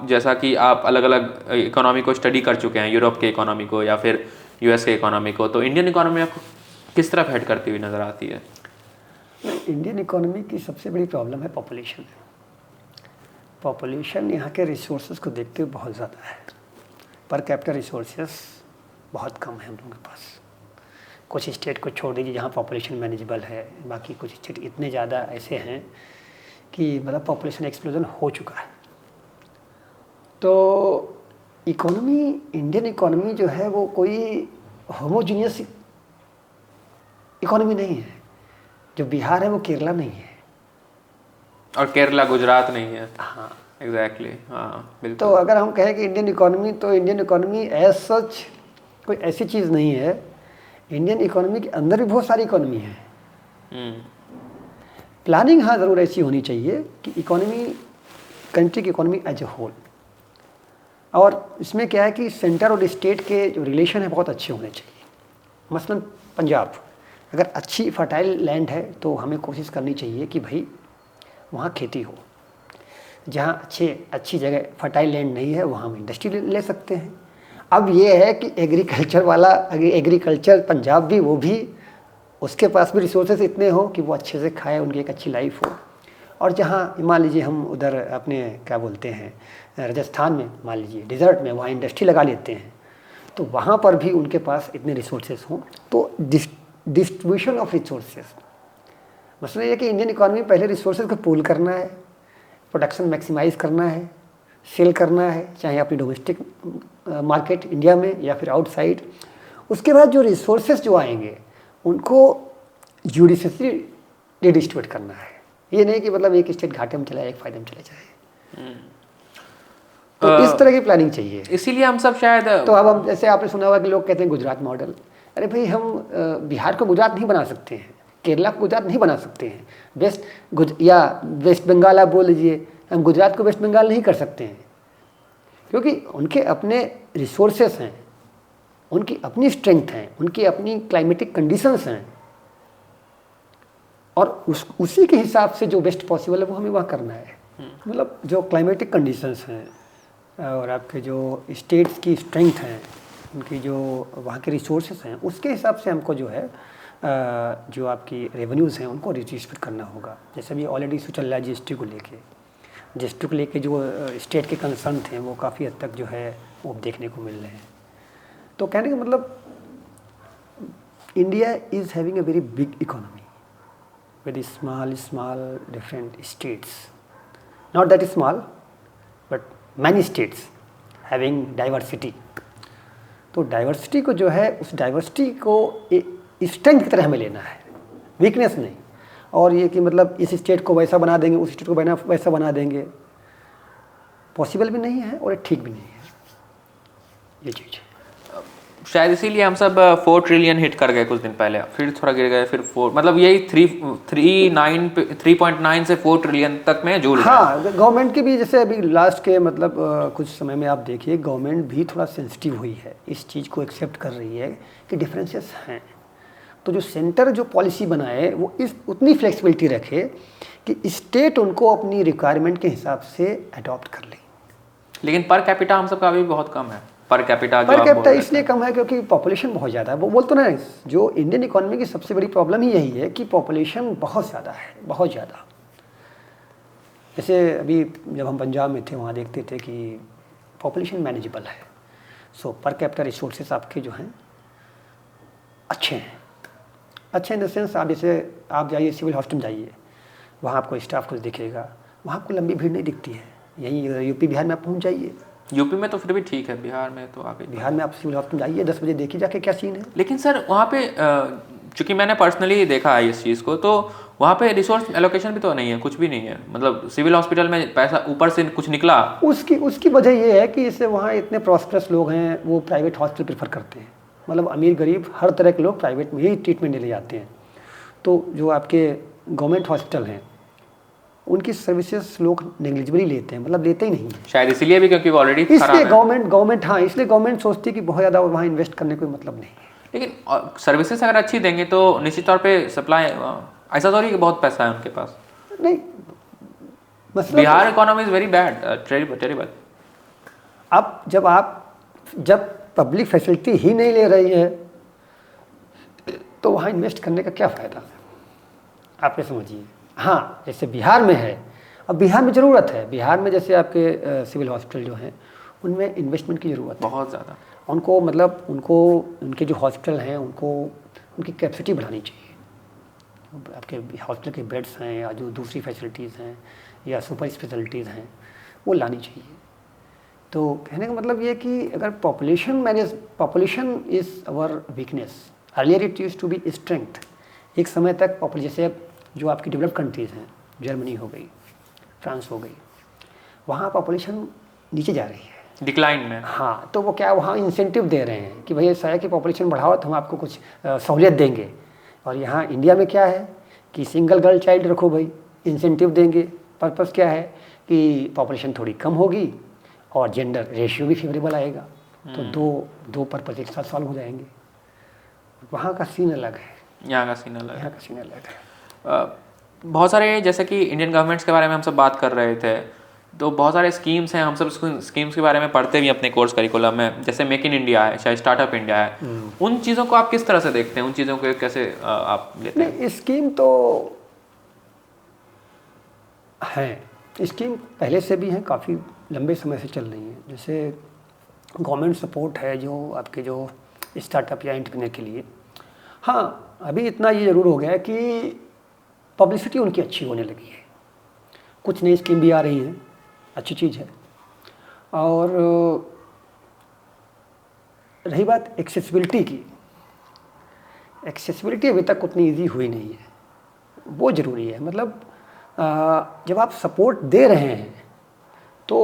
जैसा कि आप अलग अलग इकोनॉमी को स्टडी कर चुके हैं, यूरोप के इकोनॉमी को या फिर यूएस के इकोनॉमी को, तो इंडियन इकोनॉमी आपको किस तरफ हेड करती हुई नज़र आती है? इंडियन इकोनॉमी की सबसे बड़ी प्रॉब्लम है पॉपुलेशन। पॉपुलेशन यहाँ के रिसोर्सेज को देखते हुए बहुत ज़्यादा है। पर कैपिटल रिसोर्सेज बहुत कम है हम लोगों के पास। कुछ स्टेट को छोड़ दीजिए जहाँ पॉपुलेशन मैनेजेबल है, बाकी कुछ स्टेट इतने ज़्यादा ऐसे हैं कि मतलब पॉपुलेशन एक्सप्लोजन हो चुका है। तो इकोनॉमी, इंडियन इकोनॉमी जो है वो कोई होमोजीनियस इकोनॉमी नहीं है। जो बिहार है वो केरला नहीं है, और केरला गुजरात नहीं है। हाँ एग्जैक्टली, हाँ बिल्कुल। तो अगर हम कहें कि इंडियन इकोनॉमी, तो इंडियन इकोनॉमी एज सच कोई ऐसी चीज़ नहीं है। इंडियन इकोनॉमी के अंदर भी बहुत सारी इकोनॉमी है। प्लानिंग हाँ ज़रूर ऐसी होनी चाहिए कि इकोनॉमी, कंट्री की इकोनॉमी एज ए होल, और इसमें क्या है कि सेंटर और स्टेट के जो रिलेशन है बहुत अच्छे होने चाहिए। मसलन पंजाब अगर अच्छी फर्टाइल लैंड है तो हमें कोशिश करनी चाहिए कि भाई वहाँ खेती हो। जहाँ अच्छी जगह फर्टाइल लैंड नहीं है वहाँ हम इंडस्ट्री ले सकते हैं। अब ये है कि एग्रीकल्चर पंजाब भी, वो भी उसके पास भी रिसोर्सेज इतने हो कि वो अच्छे से खाए, उनकी एक अच्छी लाइफ हो। और जहाँ मान लीजिए हम उधर अपने क्या बोलते हैं राजस्थान में, मान लीजिए डिज़र्ट में, वहाँ इंडस्ट्री लगा लेते हैं तो वहाँ पर भी उनके पास इतने रिसोर्सेज हों। तो डिस्ट्रीब्यूशन ऑफ रिसोर्सेज, मसला ये कि इंडियन इकोनॉमी पहले रिसोर्सेज को पूल करना है, प्रोडक्शन मैक्सिमाइज़ करना है, सेल करना है, चाहे अपनी डोमेस्टिक मार्केट इंडिया में या फिर आउटसाइड। उसके बाद जो रिसोर्सेज जो आएंगे उनको जुडिशियसली डिस्ट्रीब्यूट करना है। ये नहीं कि मतलब एक स्टेट घाटे में चला जाए, एक फायदे में चला जाए। तो इस तरह की प्लानिंग चाहिए। इसीलिए हम सब शायद, तो अब हम, जैसे आपने सुना होगा कि लोग कहते हैं गुजरात मॉडल। अरे भाई, हम बिहार को गुजरात नहीं बना सकते हैं, केरला को गुजरात नहीं बना सकते हैं, वेस्ट बंगाल आप बोल लीजिए, हम गुजरात को वेस्ट बंगाल नहीं कर सकते हैं, क्योंकि उनके अपने रिसोर्सेस हैं, उनकी अपनी स्ट्रेंथ हैं, उनकी अपनी क्लाइमेटिक कंडीशंस हैं, और उसी के हिसाब से जो बेस्ट पॉसिबल है वो हमें वहाँ करना है। मतलब जो क्लाइमेटिक कंडीशंस हैं और आपके जो स्टेट्स की स्ट्रेंथ हैं, उनकी जो वहाँ के रिसोर्सेस हैं, उसके हिसाब से हमको जो है जो आपकी रेवेन्यूज़ हैं उनको डिस्ट्रीब्यूट करना होगा। जैसे अभी ऑलरेडी इशू चल रहा है जीएसटी को लेके जो स्टेट के कंसर्न थे वो काफ़ी हद तक जो है वो देखने को मिल रहे हैं। तो कहने का मतलब, India is having a very big economy with small different states, not that small but many states having diversity। तो डाइवर्सिटी को जो है, उस डाइवर्सिटी को स्ट्रेंथ की तरह हमें लेना है, वीकनेस नहीं। और ये कि मतलब इस स्टेट को वैसा बना देंगे, उस स्टेट को वैसा बना देंगे, पॉसिबल भी नहीं है और ठीक भी नहीं है ये चीज़। शायद इसीलिए हम सब 4 ट्रिलियन हिट कर गए कुछ दिन पहले, फिर थोड़ा गिर गए, फिर 4, मतलब यही 3.9 से 4 ट्रिलियन तक में जूझ रहे हैं। हाँ, गवर्नमेंट की भी जैसे अभी लास्ट के मतलब कुछ समय में आप देखिए, गवर्नमेंट भी थोड़ा सेंसिटिव हुई है, इस चीज़ को एक्सेप्ट कर रही है कि डिफरेंसेस हैं। तो जो सेंटर जो पॉलिसी बनाए वो उतनी फ्लेक्सिबिलिटी रखे कि स्टेट उनको अपनी रिक्वायरमेंट के हिसाब से अडॉप्ट कर ले। लेकिन पर कैपिटा हम सबका अभी बहुत कम है। पर कैपिटा इसलिए कम है क्योंकि पॉपुलेशन बहुत ज़्यादा है। वो बोलते ना, जो इंडियन इकोनॉमी की सबसे बड़ी प्रॉब्लम ही यही है कि पॉपुलेशन बहुत ज़्यादा है, बहुत ज़्यादा। जैसे अभी जब हम पंजाब में थे वहाँ देखते थे कि पॉपुलेशन मैनेजेबल है, सो पर कैपिटल रिसोर्सेस आपके जो हैं अच्छे हैं। अच्छे इन द सेंस, आप जैसे आप जाइए सिविल हॉस्पिटल जाइए, वहाँ आपको स्टाफ कुछ दिखेगा, वहाँ आपको लंबी भीड़ नहीं दिखती है। यहीं यूपी बिहार में आप पहुँच जाइए, यूपी में तो फिर भी ठीक है, बिहार में तो आप सिविल हॉस्पिटल जाइए 10 बजे, देखिए जाके क्या सीन है। लेकिन सर वहाँ पे चूँकि मैंने पर्सनली देखा है इस चीज़ को, तो वहाँ पे रिसोर्स एलोकेशन भी तो नहीं है, कुछ भी नहीं है। मतलब सिविल हॉस्पिटल में पैसा ऊपर से कुछ निकला, उसकी वजह ये है कि इससे वहाँ इतने प्रॉस्पेरस लोग हैं, वो प्राइवेट हॉस्पिटल प्रेफर करते हैं। मतलब अमीर गरीब हर तरह के लोग प्राइवेट में ही ट्रीटमेंट ले जाते हैं। तो जो आपके गवर्नमेंट हॉस्पिटल हैं उनकी सर्विसेज लोग नेग्लिजिबली लेते हैं, मतलब लेते ही नहीं है। शायद इसीलिए भी क्योंकि ऑलरेडी इसलिए गवर्नमेंट हाँ, इसलिए गवर्नमेंट सोचती है कि बहुत ज़्यादा वहाँ इन्वेस्ट करने कोई मतलब नहीं है। लेकिन सर्विसेज अगर अच्छी देंगे तो निश्चित तौर पे सप्लाई, ऐसा तो नहीं कि बहुत पैसा है उनके पास। नहीं, मतलब Bihar economy is very bad, terrible. अब जब पब्लिक फैसिलिटी ही नहीं ले रही है तो वहाँ इन्वेस्ट करने का क्या फ़ायदा, आप ये समझिए। हाँ, जैसे बिहार में है, अब बिहार में ज़रूरत है, बिहार में जैसे आपके सिविल हॉस्पिटल जो हैं उनमें इन्वेस्टमेंट की ज़रूरत है बहुत ज़्यादा। उनको, मतलब उनको उनके जो हॉस्पिटल हैं उनको उनकी कैपेसिटी बढ़ानी चाहिए। आपके हॉस्पिटल के बेड्स हैं या जो दूसरी फैसिलिटीज़ हैं या सुपर स्पेशलिटीज़ हैं वो लानी चाहिए। तो कहने का मतलब ये कि अगर population is our weakness, earlier it used to be strength. एक समय तक जैसे जो आपकी डेवलप्ड कंट्रीज़ हैं, जर्मनी हो गई, फ्रांस हो गई, वहाँ पॉपुलेशन नीचे जा रही है, डिक्लाइन में। हाँ, तो वो क्या वहाँ इंसेंटिव दे रहे हैं कि भैया शहर की पॉपुलेशन बढ़ाओ तो हम आपको कुछ सहूलियत देंगे। और यहाँ इंडिया में क्या है कि सिंगल गर्ल चाइल्ड रखो भाई, इंसेंटिव देंगे। पर्पस क्या है कि पॉपुलेशन थोड़ी कम होगी और जेंडर रेशियो भी फेवरेबल आएगा, तो दो पर्पस एक साथ सॉल्व हो जाएंगे। वहाँ का सीन अलग है, यहाँ का सीन अलग है। यहाँ का सीन अलग है। बहुत सारे, जैसे कि इंडियन गवर्नमेंट्स के बारे में हम सब बात कर रहे थे, तो बहुत सारे स्कीम्स हैं, हम सब स्कीम्स के बारे में पढ़ते भी अपने कोर्स करिकुलम में, जैसे मेक इन इंडिया है, शायद स्टार्टअप इंडिया है। उन चीज़ों को आप किस तरह से देखते हैं, उन चीज़ों को कैसे आप लेते हैं? नहीं, स्कीम तो हैं, स्कीम पहले से भी हैं, काफ़ी लंबे समय से चल रही हैं। जैसे गवर्नमेंट सपोर्ट है जो आपके जो स्टार्टअप या एंटरप्रेन्योर के लिए। हाँ, अभी इतना ये ज़रूर हो गया है कि पब्लिसिटी उनकी अच्छी होने लगी है, कुछ नई स्कीम भी आ रही हैं, अच्छी चीज़ है। और रही बात एक्सेसिबिलिटी की, एक्सेसिबिलिटी अभी तक उतनी ईजी हुई नहीं है, वो ज़रूरी है। मतलब जब आप सपोर्ट दे रहे हैं तो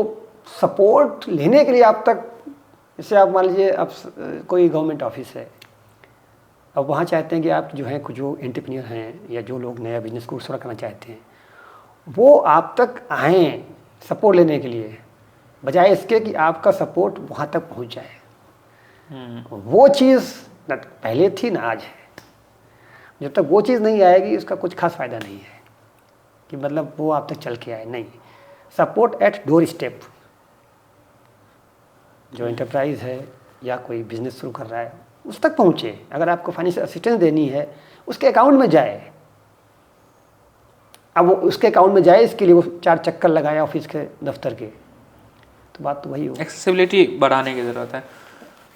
सपोर्ट लेने के लिए आप तक, जैसे आप मान लीजिए आप कोई गवर्नमेंट ऑफिस है, अब वहाँ चाहते हैं कि आप जो हैं जो एंटरप्रेन्योर हैं या जो लोग नया बिजनेस को शुरू करना चाहते हैं वो आप तक आएँ सपोर्ट लेने के लिए, बजाय इसके कि आपका सपोर्ट वहाँ तक पहुँच जाए। वो चीज़ न पहले थी ना आज है। जब तक वो चीज़ नहीं आएगी उसका कुछ खास फ़ायदा नहीं है कि मतलब वो आप तक चल के आए, नहीं। सपोर्ट एट डोर स्टेप, जो एंटरप्राइज़ है या कोई बिजनेस शुरू कर रहा है उस तक पहुँचे। अगर आपको फाइनेंशियल असिस्टेंस देनी है उसके अकाउंट में जाए, अब वो उसके अकाउंट में जाए इसके लिए वो 4 चक्कर लगाए ऑफिस के दफ्तर के, तो बात तो वही हो। एक्सेसिबिलिटी बढ़ाने की ज़रूरत है।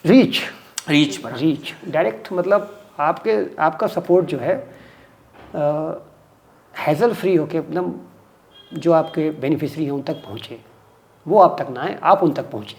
रीच डायरेक्ट, मतलब आपका सपोर्ट जो है हैजल फ्री होके, मतलब जो आपके बेनिफिशियरी हैं उन तक पहुँचे, वो आप तक ना आए, आप उन तक पहुँचे।